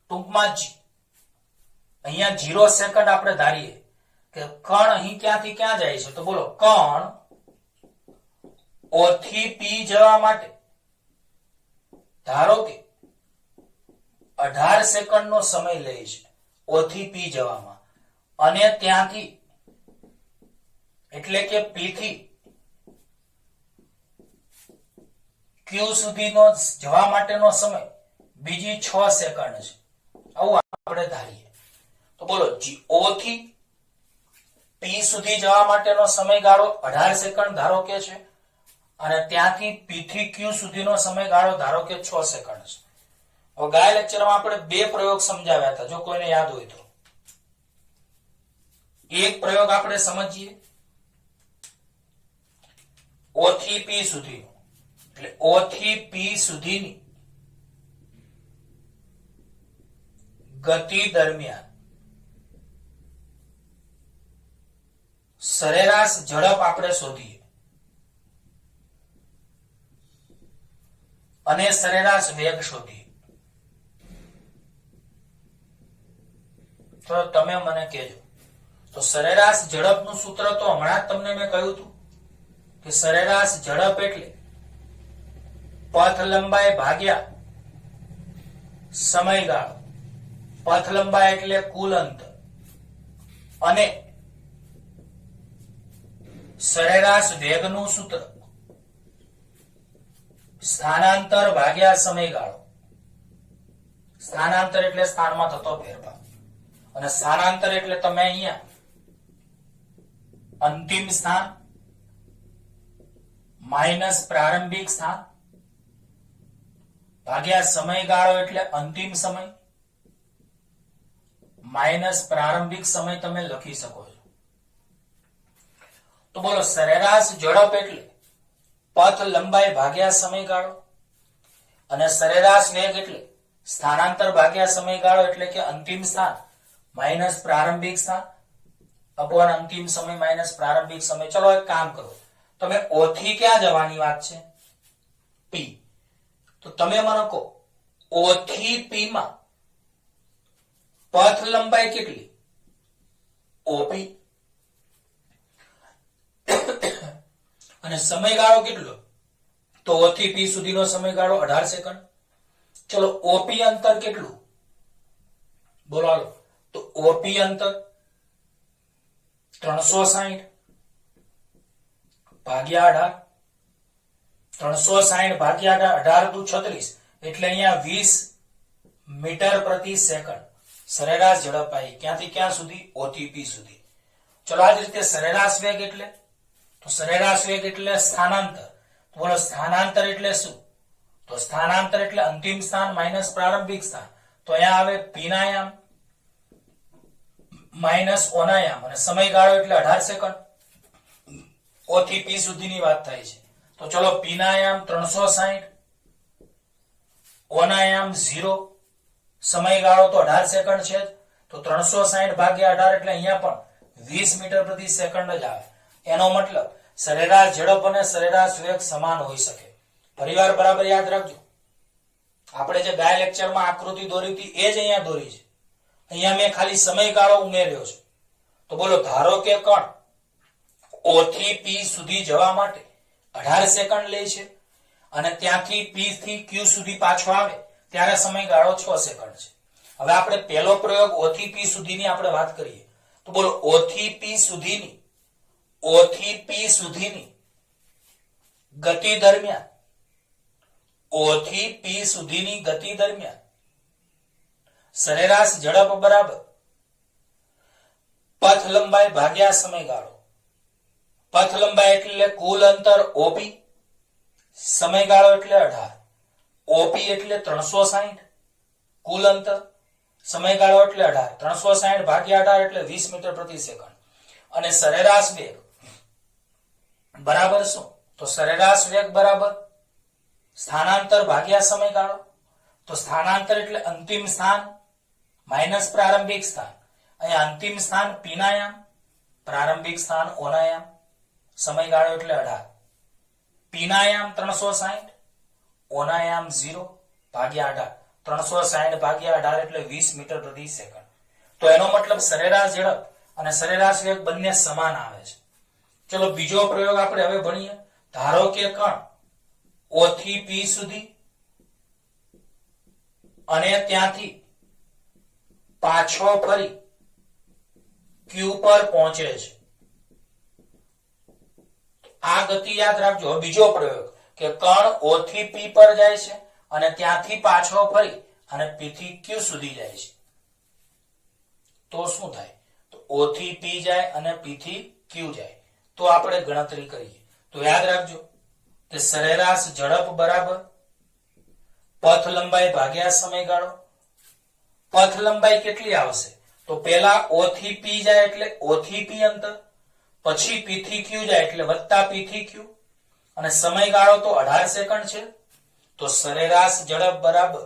ટૂંકમાં અહીંયા 0 સેકન્ડ આપણે ધારીએ કે કણ અહીં ક્યાંથી ક્યાં જાય છે. તો બોલો, કણ O થી P જવા માટે ધારો કે 18 સેકન્ડનો સમય લે છે O થી P જવામાં, અને ત્યાંથી એટલે કે P થી Q સુધીનો જવા માટેનો સમય બીજી 6 સેકન્ડ છે. આવું આપણે ધારીએ. તો બોલો, O થી P સુધી જવા માટેનો સમયગાળો 18 સેકન્ડ ધારો કે છે, અને ત્યાંથી P થી Q સુધીનો સમયગાળો ધારો કે 6 સેકન્ડ છે. હવે ગયા લેક્ચરમાં આપણે 2 પ્રયોગ સમજાવ્યા હતા, જો કોઈને યાદ હોય તો. એક પ્રયોગ આપણે સમજીએ, O થી P સુધીનો, એટલે O થી P સુધીની ગતિ દરમિયાન સરેરાશ ઝડપ આપણે શોધીએ અને સરેરાશ વેગ શોધીએ. તો તમે મને કહેજો. તો સરેરાશ ઝડપનું સૂત્ર તો હમણાં જ તમને મેં કહ્યું હતું કે સરેરાશ ઝડપ એટલે પથ લંબાઈ ભાગ્યા સમયગાળો. પથ લંબાઈ એટલે કુલ અંતર, અને સરેરાશ વેગનું સૂત્ર સ્થાનાંતર ભાગ્યા સમયગાળો. સ્થાનાંતર એટલે સ્થાનમાં થતો ફેરફાર, અને સ્થાનાંતર એટલે તમે અહીંયા અંતિમ સ્થાન માઇનસ પ્રારંભિક સ્થાન ભાગ્યા સમયગાળો એટલે અંતિમ સમય માઇનસ પ્રારંભિક સમય તમે લખી શકો છો. તો બોલો, સરેરાશ ઝડપ એટલે પથ લંબાઈ ભાગ્યા સમયગાળો, અને સરેરાશ વેગ એટલે સ્થાનાંતર ભાગ્યા સમયગાળો, એટલે કે અંતિમ સ્થાન માઇનસ પ્રારંભિક સ્થાન અપોન અંતિમ સમય માઇનસ પ્રારંભિક સમય. ચલો એક કામ કરો, તમે O થી ક્યાં જવાની વાત છે? P. તો તમે મને કહો, O O થી P માં પથ લંબાઈ કેટલી? OP. અને સમયગાળો કેટલો? તો O થી P સુધીનો સમયગાળો 18 સેકન્ડ. ચલો OP અંતર કેટલું? બોલો હાલો. તો OP અંતર 360 ભાગ્યા 18. 360 ભાગ્યા 18 દુ 36 એટલે અહીંયા 20 મીટર પ્રતિ સેકન્ડ સરેરાશ ઝડપ આવી. ક્યાંથી ક્યાં સુધી? O થી P સુધી. ચલો આ જ રીતે સરેરાશ વેગ એટલે? તો સરેરાશ વેગ એટલે સ્થાનાંતર. તો બોલો સ્થાનાંતર એટલે શું? તો સ્થાનાંતર એટલે અંતિમ સ્થાન માઇનસ પ્રારંભિક સ્થાન. તો અહીંયા આવે P ના યામ માઇનસ O ના યામ અને સમયગાળો એટલે 18 સેકન્ડ. O થી P સુધીની વાત થાય છે. તો ચલો P ના યામ 360 O ના યામ 0 સમયગાળો તો 18 સેકન્ડ છે જ. તો 360 ભાગ્યા 18 એટલે અહીંયા પણ 20 મીટર પ્રતિ સેકન્ડ જ આવે. એનો મતલબ સરેરાશ ઝડપ અને સરેરાશ વેગ સમાન હોઈ શકે. પરિવાર બરાબર યાદ રાખજો. આપણે જે ગયા લેક્ચરમાં આકૃતિ દોરી હતી એ જ અહીંયા દોરી છે. અહીંયા મેં ખાલી સમયગાળો ઉમેર્યો છે. તો બોલો ધારો કે કણ O થી P સુધી જવા માટે 18 સેકન્ડ લે છે અને ત્યાંથી P થી Q સુધી પાછો આવે ત્યારે સમયગાળો 6 સેકન્ડ છે. હવે આપણે પહેલો પ્રયોગ O થી P સુધીની આપણે વાત કરીએ. તો બોલો O થી P સુધીની ગતિ દરમિયાન O થી P સુધીની ગતિ દરમિયાન સરેરાશ ઝડપ બરાબર પથ લંબાઈ ભાગ્યા સમયગાળો. પથ લંબાઈ એટલે કુલ અંતર OP, સમયગાળો એટલે 18. OP એટલે 360 કુલ અંતર, સમયગાળો એટલે 18. 360 ભાગ્યા 18 એટલે 20 મીટર પ્રતિ સેકન્ડ. અને સરેરાશ વેગ બરાબર શું? તો સરેરાશ વેગ બરાબર સ્થાનાંતર ભાગ્યા સમયગાળો. તો સ્થાનાંતર એટલે અંતિમ સ્થાન માઇનસ પ્રારંભિક સ્થાન. અહીંયા અંતિમ સ્થાન P ના યામ, પ્રારંભિક સ્થાન O ના યામ, સમયગાળો એટલે 18. P ના યામ 360 O ના યામ 0 ભાગ્યા 18. 360 ભાગ્યા 18 એટલે 20 મીટર પ્રતિ સેકન્ડ. તો એનો મતલબ સરેરાશ ઝડપ અને સરેરાશ વેગ બંને સમાન આવે છે. ચલો બીજો પ્રયોગ આપણે હવે ભણીએ. ધારો કે કણ O થી P સુધી અને ત્યાંથી પાછો ફરી Q પર પહોંચે છે. આ ગતિ યાદ રાખજો. બીજો પ્રયોગ કે કણ O થી P પર જાય છે અને ત્યાંથી પાછો ફરી અને P થી Q સુધી જાય છે. તો શું થાય? તો O થી P જાય અને P થી Q જાય. તો આપણે ગણતરી કરીએ. તો યાદ રાખજો કે સરેરાશ ઝડપ બરાબર પથ લંબાઈ ભાગ્યા સમયગાળો. પથ લંબાઈ કેટલી આવશે? તો પહેલા O થી P જાય એટલે O થી P અંતર, પછી P થી Q જાય એટલે વત્તા P થી Q અને સમયગાળો તો 18 સેકન્ડ છે. તો સરેરાશ ઝડપ બરાબર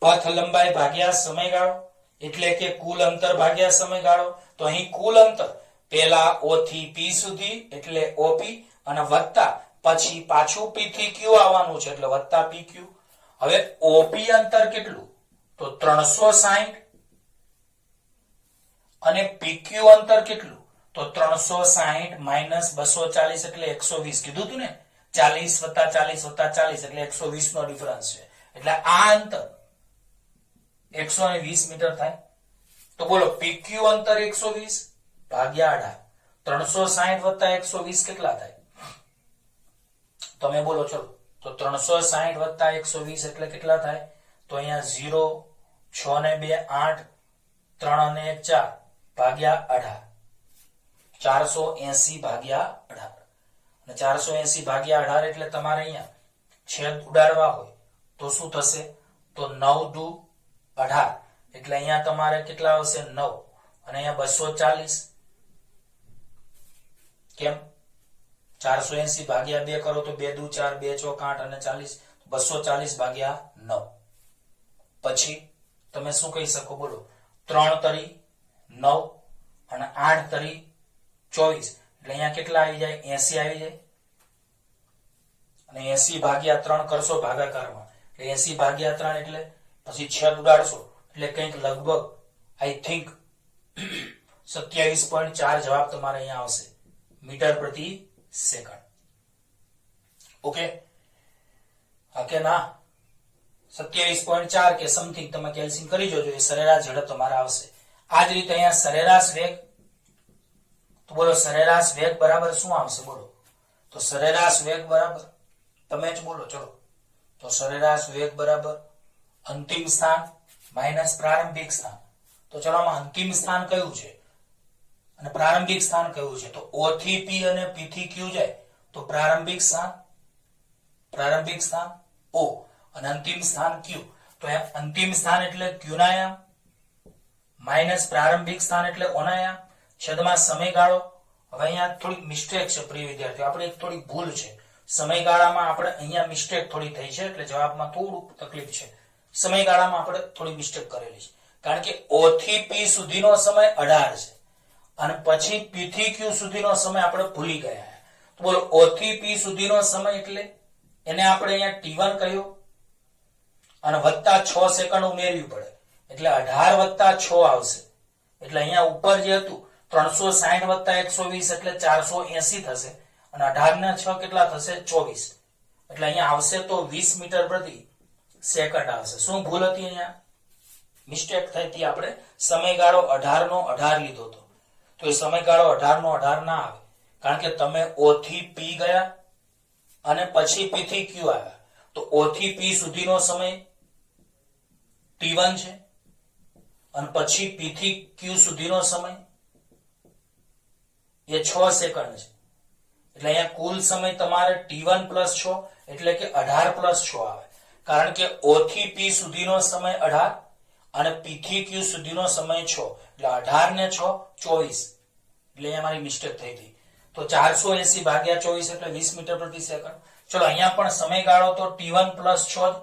પથ લંબાઈ ભાગ્યા સમયગાળો એટલે કે કુલ અંતર ભાગ્યા સમયગાળો. તો અહીં કુલ અંતર પહેલા O થી P સુધી એટલે OP અને વત્તા પછી પાછું P થી Q આવવાનું છે એટલે વત્તા PQ. હવે OP અંતર કેટલું? તો 360 અને PQ અંતર કેટલું? તો 360 માઇનસ 240 એટલે 120. કીધું તું ને 40 વત્તા 40 વત્તા 40 એટલે 120 નો ડિફરન્સ છે. એટલે આ અંતર 120 મીટર થાય. તો બોલો PQ અંતર 120 ભાગ્યા 18. 360 વત્તા 120 કેટલા થાય? તમે બોલો ચલો. તો 360 વત્તા 120 એટલે કેટલા થાય? તો અહીંયા 0 6 ને 2 8 3 અને 1 4 ભાગ્યા 18. 480 ભાગ્યા 18. અને 480 ભાગ્યા 18 એટલે તમારે અહીંયા છેદ ઉડાડવા હોય તો શું થશે? તો 9 દુ 18 એટલે અહીંયા તમારે કેટલા આવશે? 9 અને અહીંયા 240. કેમ? 480 ભાગ્યા 2 કરો તો 2 દુ 4 2 ચોક 8 અને 40. 240 ભાગ્યા 9. પછી તમે શું કહી શકો? બોલો 3 તરી 9 અને 8 તરી 24 એટલે અહીંયા કેટલા આવી જાય? 80 આવી જાય. અને 80 ભાગ્યા 3 કરશો ભાગાકારમાં 80 ભાગ્યા 3 એટલે પછી છેદ ઉડાડશો એટલે કંઈક લગભગ આઈ થિંક 27.4 જવાબ તમારે અહીંયા આવશે મીટર પ્રતિ સેકન્ડ. ઓકે, હા કે ના? 27.4 કે સમથિંગ તમે કેલ્ક્યુલેશન કરી જોજો, એ સરેરાશ ઝડપ તમારે આવશે. આ જ રીતે અહીંયા સરેરાશ વેગ, તો બોલો સરેરાશ વેગ બરાબર શું આવશે? બોલો તો સરેરાશ વેગ બરાબર, તમે જ બોલો. ચલો, તો સરેરાશ વેગ બરાબર અંતિમ સ્થાન માઇનસ પ્રારંભિક સ્થાન. તો ચલો આમાં અંતિમ સ્થાન કયું છે અને પ્રારંભિક સ્થાન કયું છે? તો O થી P અને P થી Q જાય તો પ્રારંભિક સ્થાન O અને અંતિમ સ્થાન Q. તો અંતિમ સ્થાન એટલે Q ના યામ માઇનસ પ્રારંભિક સ્થાન એટલે O ના યામ છેદમાં સમયગાળો. હવે અહીંયા થોડીક મિસ્ટેક છે પ્રિય વિદ્યાર્થીઓ, આપણે એક થોડી ભૂલ છે સમયગાળામાં, આપણે અહીંયા મિસ્ટેક થોડી થઈ છે એટલે જવાબમાં થોડું તકલીફ છે. સમયગાળામાં આપણે થોડી મિસ્ટેક કરેલી છે કારણ કે O થી P સુધીનો સમય 18 છે અને પછી P થી Q સુધીનો સમય આપણે ભૂલી ગયા. તો બોલો O થી P સુધીનો સમય એટલે એને આપણે અહીંયા T1 કહ્યું અને વત્તા 6 સેકન્ડ ઉમેરવી પડે એટલે 18 વત્તા 6 આવશે. એટલે અહીંયા ઉપર જે હતું 360 વત્તા 120 એટલે 480 થશે અને 18 ના 6 કેટલા થશે? 24. એટલે અહીંયા આવશે તો 20 મીટર પ્રતિ સેકન્ડ આવશે. શું ભૂલ હતી? અહીંયા મિસ્ટેક થઈ હતી, આપણે સમયગાળો 18 નો 18 લીધો હતો, તો એ સમયગાળો 18 નો 18 ના આવે કારણ કે તમે O થી P ગયા અને પછી P થી Q આવ્યા. તો O થી P સુધીનો સમય T1 છે અને પછી P થી Q સુધીનો સમય એ 6 સેકન્ડ છે. એટલે અહીંયા કુલ સમય તમારે T1 પ્લસ 6 એટલે કે 18 પ્લસ 6 આવે કારણ કે O થી P સુધીનો સમય 18 અને P થી Q સુધીનો સમય 6 એટલે 18 ને 6 24. એટલે અહીંયા મારી મિસ્ટેક થઈ હતી. તો 480 ભાગ્યા 24 એટલે 20 મીટર પ્રતિ સેકન્ડ. ચલો અહીંયા પણ સમયગાળો તો T1 પ્લસ 6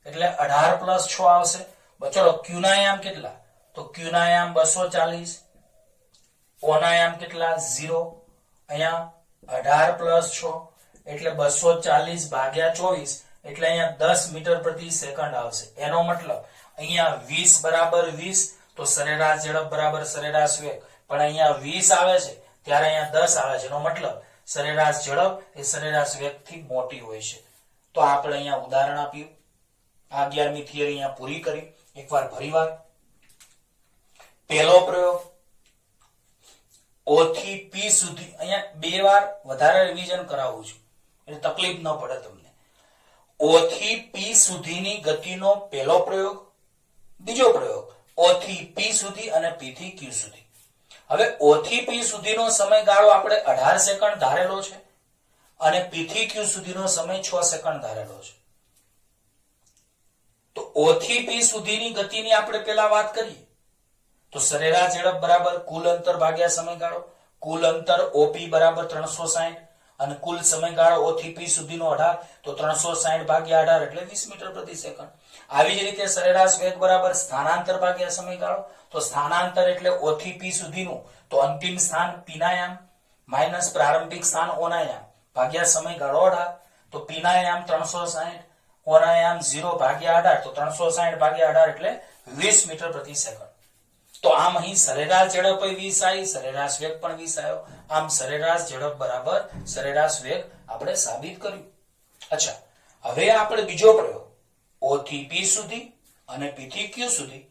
એટલે 18 પ્લસ 6 આવશે. ચલો Q ના યામ કેટલા? તો Q ના યામ 240, O ના યામ કેટલા? 0. અહીંયા 18 પ્લસ 6 એટલે 240 ભાગ્યા 24 એટલે અહીંયા 10 મીટર પ્રતિ સેકન્ડ આવશે. એનો મતલબ અહીંયા 20 બરાબર 20, તો સરેરાશ ઝડપ બરાબર સરેરાશ વેગ, પણ અહીંયા 20 આવે છે ત્યારે અહીંયા 10 આવે છે. એનો મતલબ સરેરાશ ઝડપ એ સરેરાશ વેગથી મોટી હોય છે. તો આપણે અહીંયા ઉદાહરણ આપ્યું, આ 11મી થિયરી અહીંયા પૂરી કરી. એકવાર ફરીવાર પહેલો પ્રયોગ O થી P સુધી, અહીંયા 2 વાર વધારે રિવિઝન કરાવું છું એટલે તકલીફ ન પડે તમને. O થી P સુધીની ગતિનો પહેલો પ્રયોગ, બીજો પ્રયોગ O થી P સુધી અને P થી Q સુધી. હવે O થી P સુધીનો સમયગાળો આપણે 18 સેકન્ડ ધારેલો છે અને P થી Q સુધીનો સમય 6 સેકન્ડ ધારેલો છે. તો O થી P સુધીની ગતિની આપણે પહેલા વાત કરીએ તો સરેરાશ ઝડપ બરાબર કુલ અંતર ભાગ્યા સમયગાળો. કુલ અંતર OP બરાબર 360 અને કુલ સમયગાળો O થી P સુધીનો 18, તો 360 ભાગ્યા 18 એટલે 20 મીટર પ્રતિ સેકન્ડ. આવી જ રીતે સરેરાશ વેગ બરાબર સ્થાનાંતર ભાગ્યા સમયગાળો. તો સ્થાનાંતર એટલે O થી P સુધીનું, તો અંતિમ સ્થાન P ના યામ માઇનસ પ્રારંભિક સ્થાન O ના યામ ભાગ્યા સમયગાળો 18. તો P ના યામ 360, O ના યામ 0 ભાગ્યા 18, તો 360 ભાગ્યા 18 એટલે 20 મીટર પ્રતિ સેકન્ડ. તો આમ અહીં સરેરાશ ઝડપ 20 આવી, સરેરાશ વેગ પણ 20 આવ્યો. આમ સરેરાશ ઝડપ બરાબર સરેરાશ વેગ આપણે સાબિત કર્યું. અચ્છા, હવે આપણે બીજો પ્રયોગ O થી P સુધી અને P થી Q સુધી.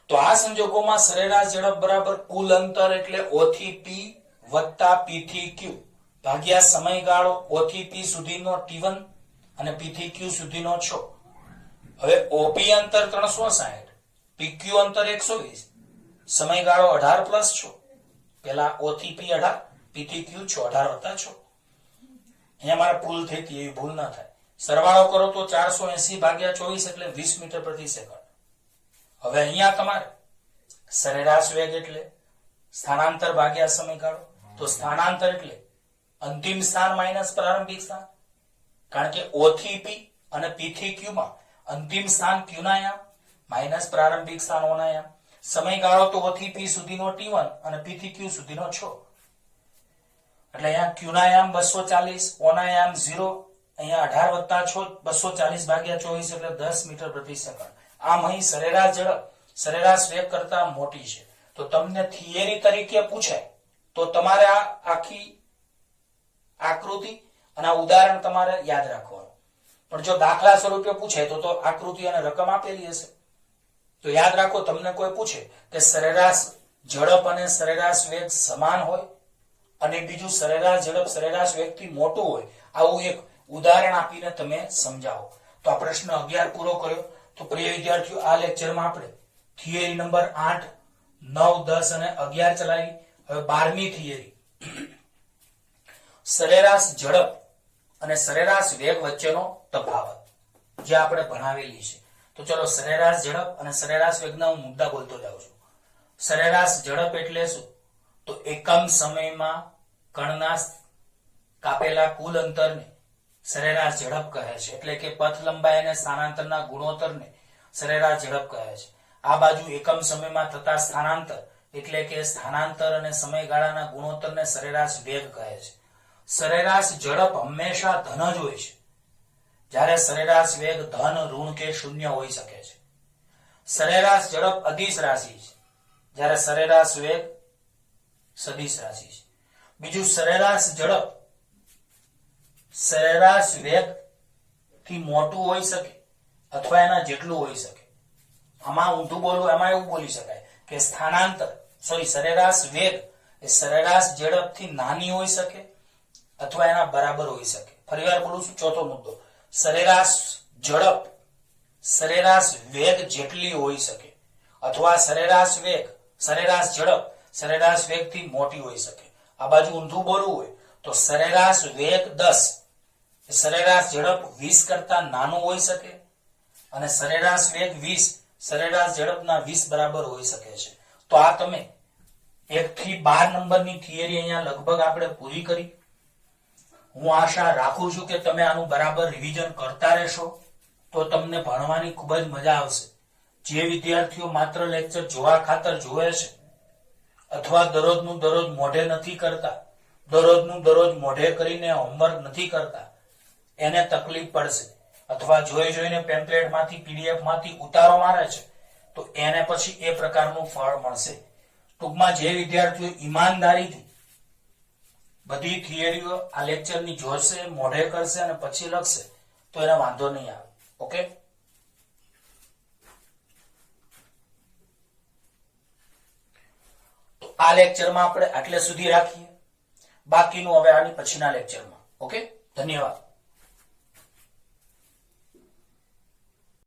તો આ સંજોગોમાં સરેરાશ ઝડપ બરાબર કુલ અંતર એટલે O થી P વત્તા P થી Q ભાગ્યા સમયગાળો O થી P સુધીનો T1 અને P થી Q સુધીનો 6. હવે OP અંતર 360, PQ અંતર 120, સમયગાળો 18 પ્લસ 6. પેલા O થી P 18, P થી Q 6, 18 વત્તા 6. અહીંયા મારે ભૂલ થઈ હતી, એવી ભૂલ ના થાય. સરવાળો કરો તો 480 ભાગ્યા 24 એટલે 20 મીટર પ્રતિ સેકન્ડ. હવે અહીંયા તમારે સરેરાશ વેગ એટલે સ્થાનાંતર ભાગ્યા સમયગાળો. તો સ્થાનાંતર એટલે અંતિમ સ્થાન માઇનસ પ્રારંભિક સ્થાન, કારણ કે O થી P અને P થી Q માં અંતિમ સ્થાન Q ના યામ માઇનસ પ્રારંભિક સ્થાન O ના યામ. સમયગાળો તો O થી P સુધીનો T1 અને P થી Q સુધીનો 6. એટલે અહીંયા Q ના યામ 240, O ના યામ 0, અહીંયા 18+6 240/24 એટલે 10 મીટર પ્રતિ સેકન્ડ. આમ અહીં સરેરાશ ઝડપ સરેરાશ વેગ કરતા મોટી છે. તો તમને થિયરી તરીકે પૂછાય તો તમારે આ આખી આકૃતિ અને આ ઉદાહરણ તમારે યાદ રાખવાનું. પણ જો દાખલા સ્વરૂપે પૂછે તો આકૃતિ અને રકમ આપેલી હશે. તો યાદ રાખો, તમને કોઈ પૂછે કે સરેરાશ ઝડપ અને સરેરાશ વેગ સમાન હોય અને બીજું સરેરાશ ઝડપ સરેરાશ વેગથી મોટું હોય, આવું એક ઉદાહરણ આપીને તમે સમજાવો. તો આ પ્રશ્ન 11 પૂરો કર્યો. તો પ્રિય વિદ્યાર્થીઓ, આ લેક્ચરમાં આપણે થિયરી નંબર 8, 9, 10 અને 11 ચલાવી. હવે 12મી થિયરી, સરેરાશ ઝડપ અને સરેરાશ વેગ વચ્ચેનો તફાવત, જે આપણે ભણાવેલી છે. તો ચલો સરેરાશ ઝડપ અને સરેરાશ વેગના હું મુદ્દા બોલતો જાઉં છું. સરેરાશ ઝડપ એટલે શું? તો એકમ સમયમાં કણના કાપેલા કુલ અંતરને સરેરાશ ઝડપ કહે છે. એટલે કે પથ લંબાઈ અને સ્થાનાંતરના ગુણોત્તરને સરેરાશ ઝડપ કહે છે. આ બાજુ એકમ સમયમાં થતા સ્થાનાંતર એટલે કે સ્થાનાંતર અને સમયગાળાના ગુણોત્તરને સરેરાશ વેગ કહે છે. સરેરાશ ઝડપ હંમેશા ધન જ હોય છે, જ્યારે સરેરાશ વેગ ધન, ઋણ કે શૂન્ય હોઈ શકે છે. સરેરાશ ઝડપ અદિશ રાશિ છે, જ્યારે સરેરાશ વેગ સદિશ રાશિ છે. બીજું, સરેરાશ ઝડપ સરેરાશ વેગ થી મોટું હોઈ શકે અથવા એના જેટલું હોઈ શકે. આમાં ઊંધું બોલવું, એમાં એવું બોલી શકાય કે સરેરાશ વેગ એ સરેરાશ ઝડપથી નાની હોઈ શકે અથવા એના બરાબર હોઈ શકે. ફરીવાર બોલું છું, ચોથો મુદ્દો, સરેરાશ ઝડપ સરેરાશ વેગ જેટલી હોઈ શકે અથવા સરેરાશ ઝડપ સરેરાશ વેગથી મોટી હોઈ શકે. આ બાજુ ઊંધું બોલવું હોય તો સરેરાશ વેગ 10 સરેરાશ ઝડપ 20 કરતા નાનું હોઈ શકે અને સરેરાશ વેગ 20 સરેરાશ ઝડપના 20 બરાબર હોઈ શકે છે. તો આ તમે 1 થી 12 નંબરની થિયરી અહીંયા લગભગ આપણે પૂરી કરી. હું આશા રાખું છું કે તમે આનું બરાબર રિવિઝન કરતા રહેશો તો તમને ભણવાની ખૂબ જ મજા આવશે. જે વિદ્યાર્થીઓ માત્ર લેક્ચર જોવા ખાતર જોવે છે અથવા દરરોજનું દરરોજ મોઢે નથી કરતા, દરરોજનું દરરોજ મોઢે કરીને હોમવર્ક નથી કરતા, એને તકલીફ પડશે. અથવા જોઈ જોઈને પેમ્પલેટમાંથી પીડીએફમાંથી ઉતારો મારે છે તો એને પછી એ પ્રકારનું ફળ મળશે. ટૂંકમાં જે વિદ્યાર્થીઓ ઈમાનદારીથી બધી થિયરીઓ આ લેક્ચરની જોશે, મોઢે કરશે અને પછી લખશે તો એને વાંધો નહીં આવે. ઓકે, તો આ લેક્ચરમાં આપણે આટલે સુધી રાખીએ. બાકીનું હવે આની પછીના લેક્ચરમાં. ઓકે, ધન્યવાદ.